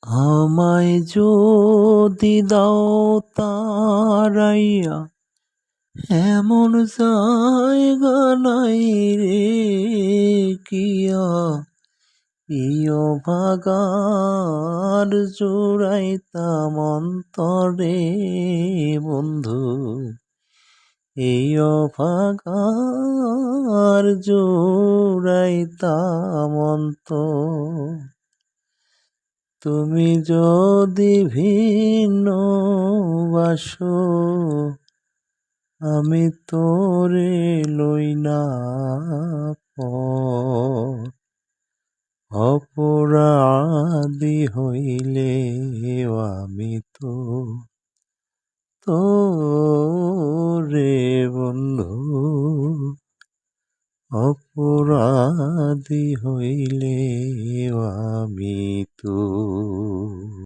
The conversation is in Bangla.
আমায় যদি দাও তারাইয়া, এমন জায়গা নাই রে কিয়া, প্রিয় ভাগার জুড়াইতাম অন্তরে বন্ধু, এই ভাগার জুড়াইতাম অন্তর। তুমি যদি ভিন্ন বাসো, আমি তোরে লই না পর। অপরাধী হইলে আমি তোরে বন্ধু, অপরাধী হইলে আমি